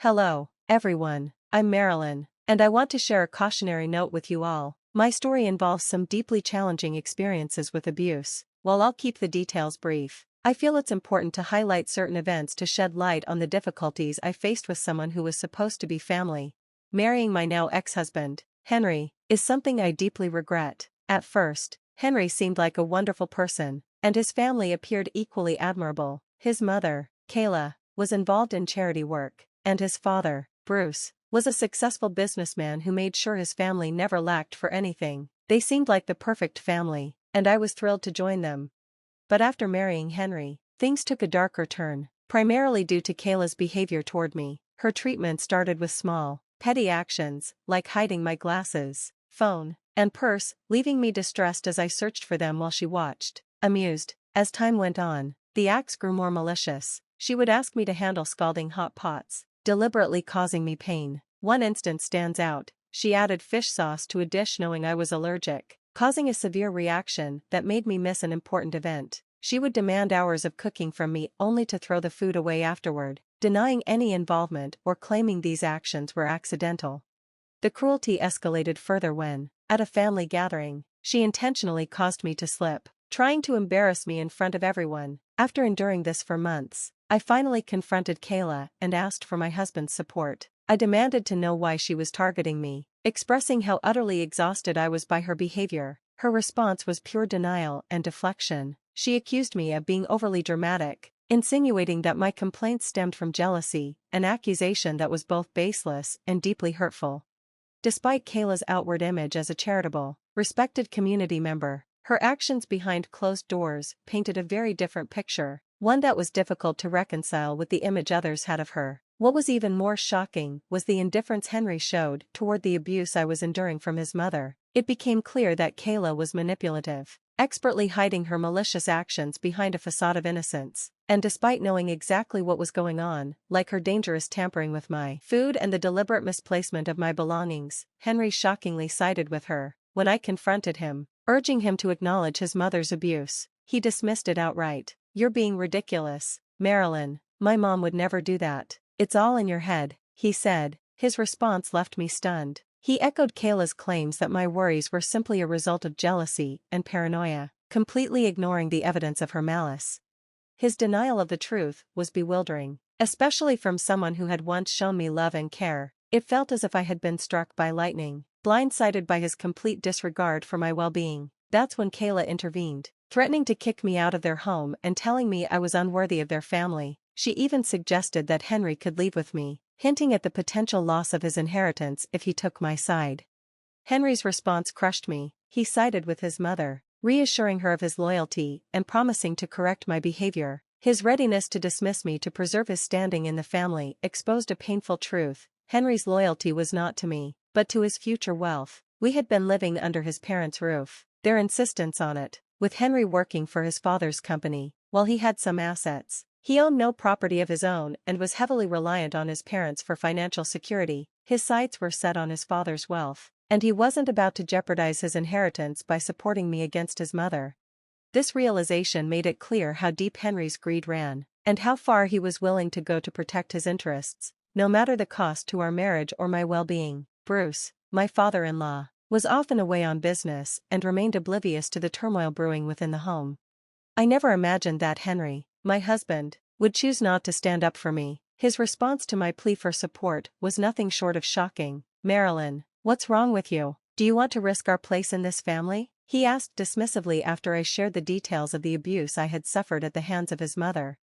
Hello, everyone. I'm Marilyn, and I want to share a cautionary note with you all. My story involves some deeply challenging experiences with abuse. While I'll keep the details brief, I feel it's important to highlight certain events to shed light on the difficulties I faced with someone who was supposed to be family. Marrying my now ex-husband, Henry, is something I deeply regret. At first, Henry seemed like a wonderful person, and his family appeared equally admirable. His mother, Kayla, was involved in charity work, and his father, Bruce, was a successful businessman who made sure his family never lacked for anything. They seemed like the perfect family, and I was thrilled to join them. But after marrying Henry, things took a darker turn, primarily due to Kayla's behavior toward me. Her treatment started with small, petty actions, like hiding my glasses, phone, and purse, leaving me distressed as I searched for them while she watched, amused. As time went on, the acts grew more malicious. She would ask me to handle scalding hot pots, deliberately causing me pain. One instance stands out. She added fish sauce to a dish knowing I was allergic, causing a severe reaction that made me miss an important event. She would demand hours of cooking from me only to throw the food away afterward, denying any involvement or claiming these actions were accidental. The cruelty escalated further when, at a family gathering, she intentionally caused me to slip, trying to embarrass me in front of everyone. After enduring this for months, I finally confronted Kayla and asked for my husband's support. I demanded to know why she was targeting me, expressing how utterly exhausted I was by her behavior. Her response was pure denial and deflection. She accused me of being overly dramatic, insinuating that my complaints stemmed from jealousy, an accusation that was both baseless and deeply hurtful. Despite Kayla's outward image as a charitable, respected community member, her actions behind closed doors painted a very different picture, one that was difficult to reconcile with the image others had of her. What was even more shocking was the indifference Henry showed toward the abuse I was enduring from his mother. It became clear that Kayla was manipulative, expertly hiding her malicious actions behind a facade of innocence. And despite knowing exactly what was going on, like her dangerous tampering with my food and the deliberate misplacement of my belongings, Henry shockingly sided with her. When I confronted him, urging him to acknowledge his mother's abuse, he dismissed it outright. "You're being ridiculous, Marilyn. My mom would never do that. It's all in your head," he said. His response left me stunned. He echoed Kayla's claims that my worries were simply a result of jealousy and paranoia, completely ignoring the evidence of her malice. His denial of the truth was bewildering, especially from someone who had once shown me love and care. It felt as if I had been struck by lightning, blindsided by his complete disregard for my well-being. That's when Kayla intervened, threatening to kick me out of their home and telling me I was unworthy of their family. She even suggested that Henry could leave with me, hinting at the potential loss of his inheritance if he took my side. Henry's response crushed me. He sided with his mother, reassuring her of his loyalty and promising to correct my behavior. His readiness to dismiss me to preserve his standing in the family exposed a painful truth. Henry's loyalty was not to me, but to his future wealth. We had been living under his parents' roof, their insistence on it, with Henry working for his father's company. While he had some assets, he owned no property of his own and was heavily reliant on his parents for financial security. His sights were set on his father's wealth, and he wasn't about to jeopardize his inheritance by supporting me against his mother. This realization made it clear how deep Henry's greed ran, and how far he was willing to go to protect his interests, no matter the cost to our marriage or my well-being. Bruce, my father-in-law, was often away on business and remained oblivious to the turmoil brewing within the home. I never imagined that Henry, my husband, would choose not to stand up for me. His response to my plea for support was nothing short of shocking. "Marilyn, what's wrong with you? Do you want to risk our place in this family?" he asked dismissively after I shared the details of the abuse I had suffered at the hands of his mother.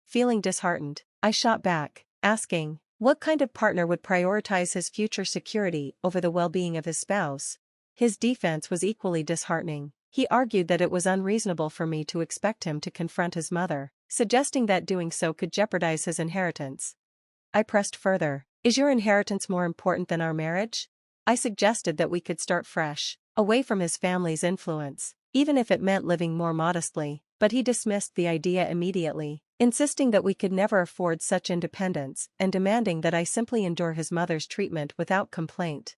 Feeling disheartened, I shot back, asking, what kind of partner would prioritize his future security over the well-being of his spouse? His defense was equally disheartening. He argued that it was unreasonable for me to expect him to confront his mother, suggesting that doing so could jeopardize his inheritance. I pressed further. "Is your inheritance more important than our marriage?" I suggested that we could start fresh, away from his family's influence, even if it meant living more modestly, but he dismissed the idea immediately, insisting that we could never afford such independence and demanding that I simply endure his mother's treatment without complaint.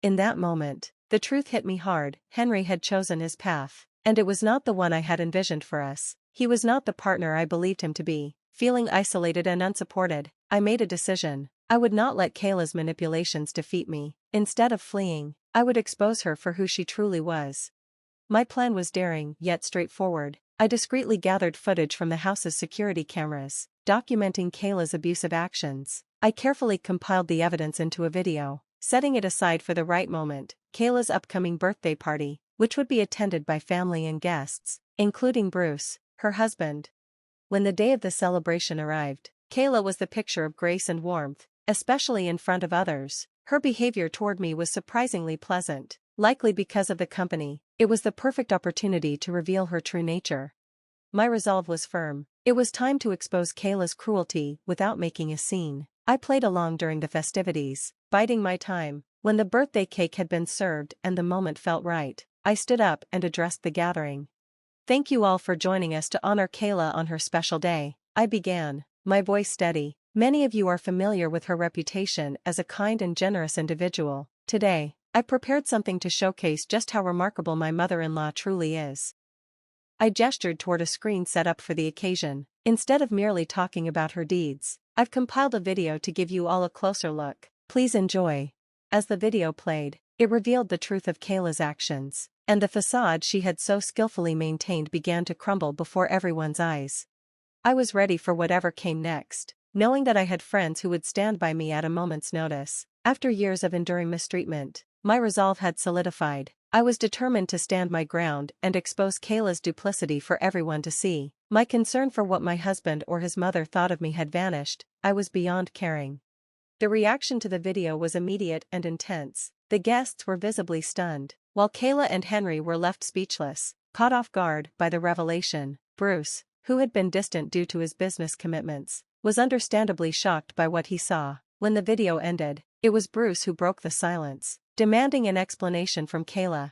In that moment, the truth hit me hard. Henry had chosen his path, and it was not the one I had envisioned for us. He was not the partner I believed him to be. Feeling isolated and unsupported, I made a decision. I would not let Kayla's manipulations defeat me. Instead of fleeing, I would expose her for who she truly was. My plan was daring, yet straightforward. I discreetly gathered footage from the house's security cameras, documenting Kayla's abusive actions. I carefully compiled the evidence into a video, setting it aside for the right moment, Kayla's upcoming birthday party, which would be attended by family and guests, including Bruce, her husband. When the day of the celebration arrived, Kayla was the picture of grace and warmth, especially in front of others. Her behavior toward me was surprisingly pleasant, likely because of the company. It was the perfect opportunity to reveal her true nature. My resolve was firm. It was time to expose Kayla's cruelty without making a scene. I played along during the festivities, biding my time. When the birthday cake had been served and the moment felt right, I stood up and addressed the gathering. "Thank you all for joining us to honor Kayla on her special day," I began, my voice steady. "Many of you are familiar with her reputation as a kind and generous individual. Today, I prepared something to showcase just how remarkable my mother-in-law truly is." I gestured toward a screen set up for the occasion. "Instead of merely talking about her deeds, I've compiled a video to give you all a closer look. Please enjoy." As the video played, it revealed the truth of Kayla's actions, and the facade she had so skillfully maintained began to crumble before everyone's eyes. I was ready for whatever came next, knowing that I had friends who would stand by me at a moment's notice. After years of enduring mistreatment, my resolve had solidified. I was determined to stand my ground and expose Kayla's duplicity for everyone to see. My concern for what my husband or his mother thought of me had vanished. I was beyond caring. The reaction to the video was immediate and intense. The guests were visibly stunned, while Kayla and Henry were left speechless, caught off guard by the revelation. Bruce, who had been distant due to his business commitments, was understandably shocked by what he saw. When the video ended, it was Bruce who broke the silence, demanding an explanation from Kayla.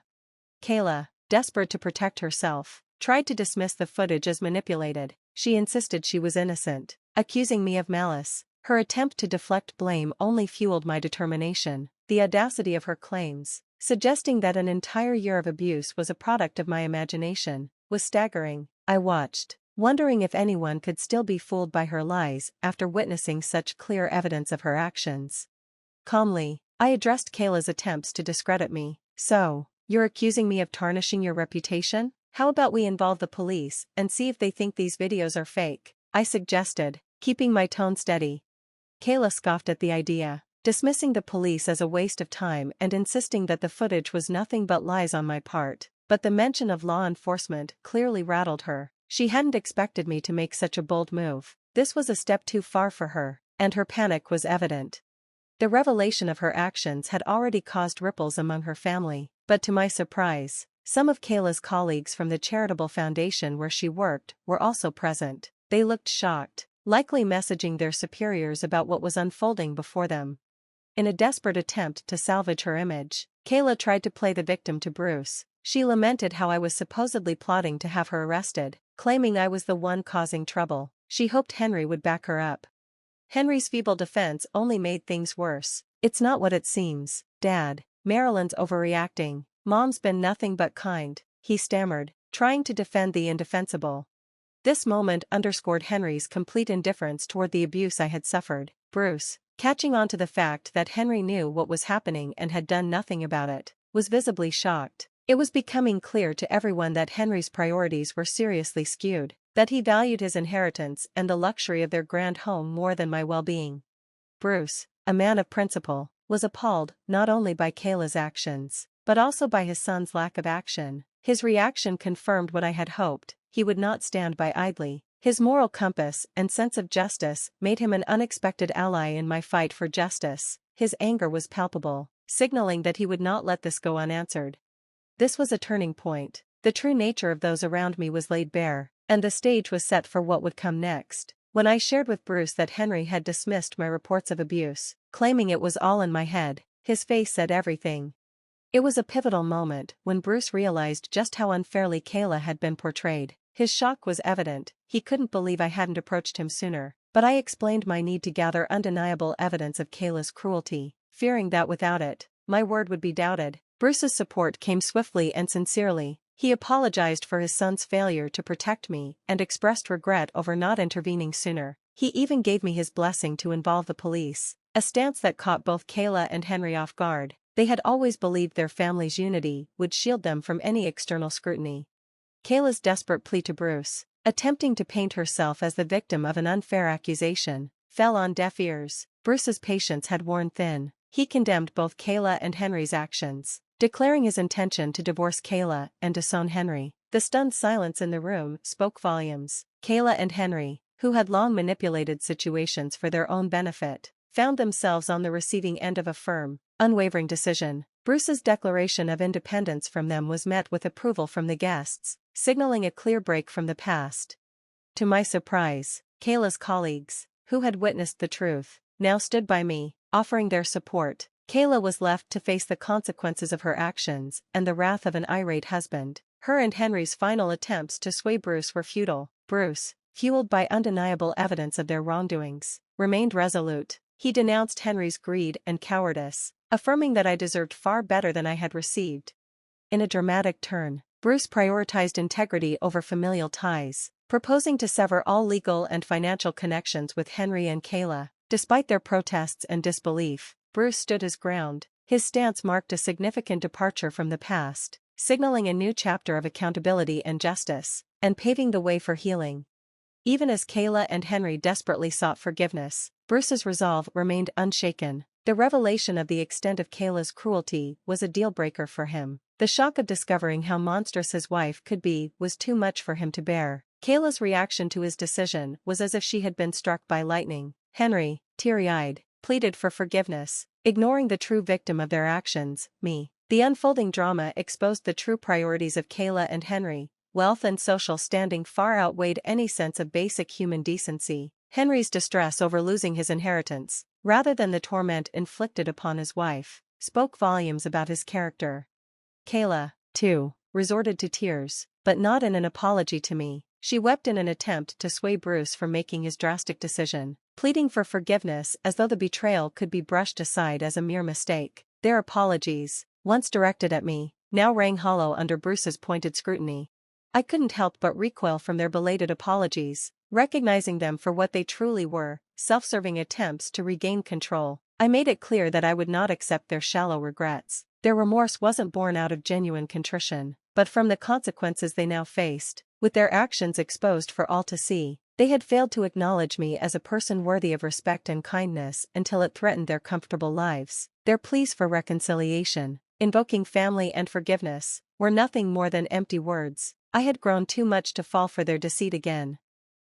Kayla, desperate to protect herself, tried to dismiss the footage as manipulated. She insisted she was innocent, accusing me of malice. Her attempt to deflect blame only fueled my determination. The audacity of her claims, suggesting that an entire year of abuse was a product of my imagination, was staggering. I watched, wondering if anyone could still be fooled by her lies after witnessing such clear evidence of her actions. Calmly, I addressed Kayla's attempts to discredit me. "So, you're accusing me of tarnishing your reputation? How about we involve the police and see if they think these videos are fake?" I suggested, keeping my tone steady. Kayla scoffed at the idea, dismissing the police as a waste of time and insisting that the footage was nothing but lies on my part. But the mention of law enforcement clearly rattled her. She hadn't expected me to make such a bold move. This was a step too far for her, and her panic was evident. The revelation of her actions had already caused ripples among her family, but to my surprise, some of Kayla's colleagues from the charitable foundation where she worked were also present. They looked shocked, likely messaging their superiors about what was unfolding before them. In a desperate attempt to salvage her image, Kayla tried to play the victim to Bruce. She lamented how I was supposedly plotting to have her arrested, claiming I was the one causing trouble. She hoped Henry would back her up. Henry's feeble defense only made things worse. "It's not what it seems, Dad. Marilyn's overreacting. Mom's been nothing but kind," he stammered, trying to defend the indefensible. This moment underscored Henry's complete indifference toward the abuse I had suffered. Bruce, catching on to the fact that Henry knew what was happening and had done nothing about it, was visibly shocked. It was becoming clear to everyone that Henry's priorities were seriously skewed, that he valued his inheritance and the luxury of their grand home more than my well-being. Bruce, a man of principle, was appalled not only by Kayla's actions, but also by his son's lack of action. His reaction confirmed what I had hoped: he would not stand by idly. His moral compass and sense of justice made him an unexpected ally in my fight for justice. His anger was palpable, signaling that he would not let this go unanswered. This was a turning point. The true nature of those around me was laid bare, and the stage was set for what would come next. When I shared with Bruce that Henry had dismissed my reports of abuse, claiming it was all in my head, his face said everything. It was a pivotal moment when Bruce realized just how unfairly Kayla had been portrayed. His shock was evident. He couldn't believe I hadn't approached him sooner, but I explained my need to gather undeniable evidence of Kayla's cruelty, fearing that without it, my word would be doubted. Bruce's support came swiftly and sincerely. He apologized for his son's failure to protect me and expressed regret over not intervening sooner. He even gave me his blessing to involve the police. a stance that caught both Kayla and Henry off guard. They had always believed their family's unity would shield them from any external scrutiny. Kayla's desperate plea to Bruce, attempting to paint herself as the victim of an unfair accusation, fell on deaf ears. Bruce's patience had worn thin. He condemned both Kayla and Henry's actions, declaring his intention to divorce Kayla and disown Henry. The stunned silence in the room spoke volumes. Kayla and Henry, who had long manipulated situations for their own benefit, found themselves on the receiving end of a firm, unwavering decision. Bruce's declaration of independence from them was met with approval from the guests, signaling a clear break from the past. To my surprise, Kayla's colleagues, who had witnessed the truth, now stood by me, offering their support. Kayla was left to face the consequences of her actions and the wrath of an irate husband. Her and Henry's final attempts to sway Bruce were futile. Bruce, fueled by undeniable evidence of their wrongdoings, remained resolute. He denounced Henry's greed and cowardice, affirming that I deserved far better than I had received. In a dramatic turn, Bruce prioritized integrity over familial ties, proposing to sever all legal and financial connections with Henry and Kayla. Despite their protests and disbelief, Bruce stood his ground. His stance marked a significant departure from the past, signaling a new chapter of accountability and justice, and paving the way for healing. Even as Kayla and Henry desperately sought forgiveness, Bruce's resolve remained unshaken. The revelation of the extent of Kayla's cruelty was a deal-breaker for him. The shock of discovering how monstrous his wife could be was too much for him to bear. Kayla's reaction to his decision was as if she had been struck by lightning. Henry, teary-eyed, pleaded for forgiveness, ignoring the true victim of their actions, me. The unfolding drama exposed the true priorities of Kayla and Henry. Wealth and social standing far outweighed any sense of basic human decency. Henry's distress over losing his inheritance, rather than the torment inflicted upon his wife, spoke volumes about his character. Kayla, too, resorted to tears, but not in an apology to me. She wept in an attempt to sway Bruce from making his drastic decision, pleading for forgiveness as though the betrayal could be brushed aside as a mere mistake. Their apologies, once directed at me, now rang hollow under Bruce's pointed scrutiny. I couldn't help but recoil from their belated apologies, recognizing them for what they truly were, self-serving attempts to regain control. I made it clear that I would not accept their shallow regrets. Their remorse wasn't born out of genuine contrition, but from the consequences they now faced. With their actions exposed for all to see, they had failed to acknowledge me as a person worthy of respect and kindness until it threatened their comfortable lives. Their pleas for reconciliation, invoking family and forgiveness, were nothing more than empty words. I had grown too much to fall for their deceit again.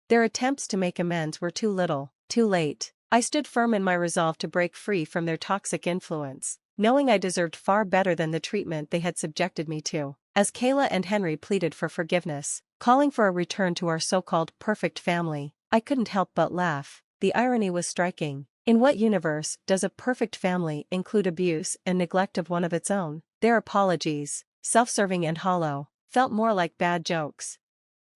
Their attempts to make amends were too little, too late. I stood firm in my resolve to break free from their toxic influence, knowing I deserved far better than the treatment they had subjected me to. As Kayla and Henry pleaded for forgiveness, calling for a return to our so-called perfect family, I couldn't help but laugh. The irony was striking. In what universe does a perfect family include abuse and neglect of one of its own? Their apologies, self-serving and hollow, felt more like bad jokes.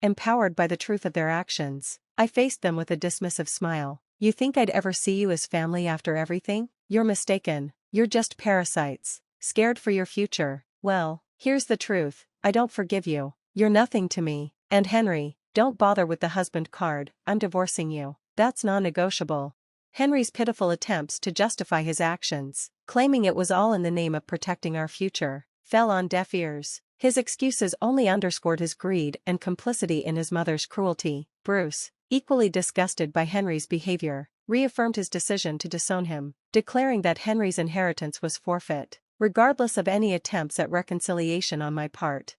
Empowered by the truth of their actions, I faced them with a dismissive smile. You think I'd ever see you as family after everything? You're mistaken. You're just parasites, scared for your future. Well, here's the truth. I don't forgive you. You're nothing to me. And Henry, don't bother with the husband card. I'm divorcing you. That's non-negotiable. Henry's pitiful attempts to justify his actions, claiming it was all in the name of protecting our future, fell on deaf ears. His excuses only underscored his greed and complicity in his mother's cruelty. Bruce, equally disgusted by Henry's behavior, reaffirmed his decision to disown him, declaring that Henry's inheritance was forfeit, regardless of any attempts at reconciliation on my part.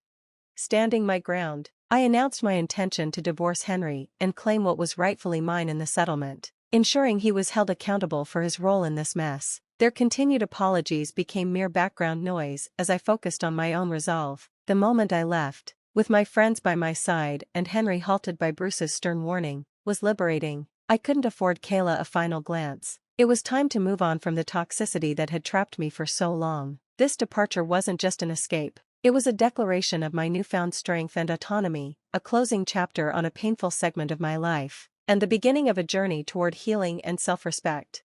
Standing my ground, I announced my intention to divorce Henry and claim what was rightfully mine in the settlement, ensuring he was held accountable for his role in this mess. Their continued apologies became mere background noise as I focused on my own resolve. The moment I left, with my friends by my side and Henry halted by Bruce's stern warning, was liberating. I couldn't afford Kayla a final glance. It was time to move on from the toxicity that had trapped me for so long. This departure wasn't just an escape. It was a declaration of my newfound strength and autonomy, a closing chapter on a painful segment of my life, and the beginning of a journey toward healing and self-respect.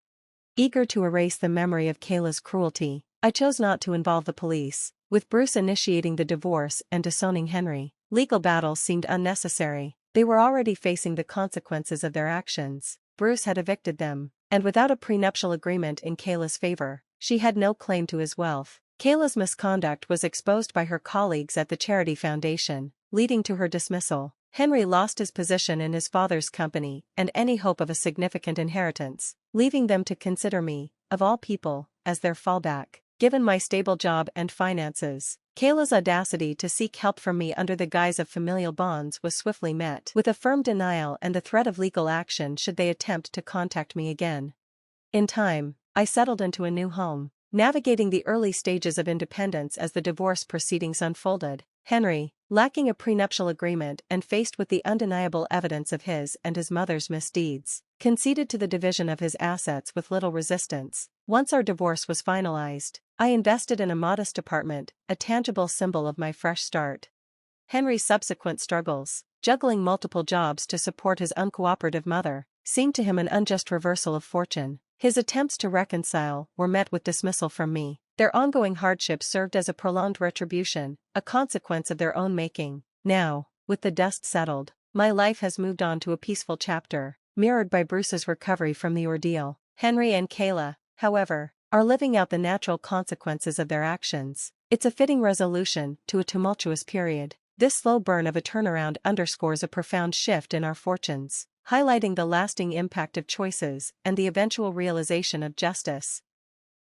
Eager to erase the memory of Kayla's cruelty, I chose not to involve the police. With Bruce initiating the divorce and disowning Henry, legal battles seemed unnecessary. They were already facing the consequences of their actions. Bruce had evicted them, and without a prenuptial agreement in Kayla's favor, she had no claim to his wealth. Kayla's misconduct was exposed by her colleagues at the charity foundation, leading to her dismissal. Henry lost his position in his father's company and any hope of a significant inheritance, leaving them to consider me, of all people, as their fallback. Given my stable job and finances, Kayla's audacity to seek help from me under the guise of familial bonds was swiftly met with a firm denial and the threat of legal action should they attempt to contact me again. In time, I settled into a new home, navigating the early stages of independence as the divorce proceedings unfolded. Henry, lacking a prenuptial agreement and faced with the undeniable evidence of his and his mother's misdeeds, conceded to the division of his assets with little resistance. Once our divorce was finalized, I invested in a modest apartment, a tangible symbol of my fresh start. Henry's subsequent struggles, juggling multiple jobs to support his uncooperative mother, seemed to him an unjust reversal of fortune. His attempts to reconcile were met with dismissal from me. Their ongoing hardship served as a prolonged retribution, a consequence of their own making. Now, with the dust settled, my life has moved on to a peaceful chapter, mirrored by Bruce's recovery from the ordeal. Henry and Kayla, however, are living out the natural consequences of their actions. It's a fitting resolution to a tumultuous period. This slow burn of a turnaround underscores a profound shift in our fortunes, highlighting the lasting impact of choices and the eventual realization of justice.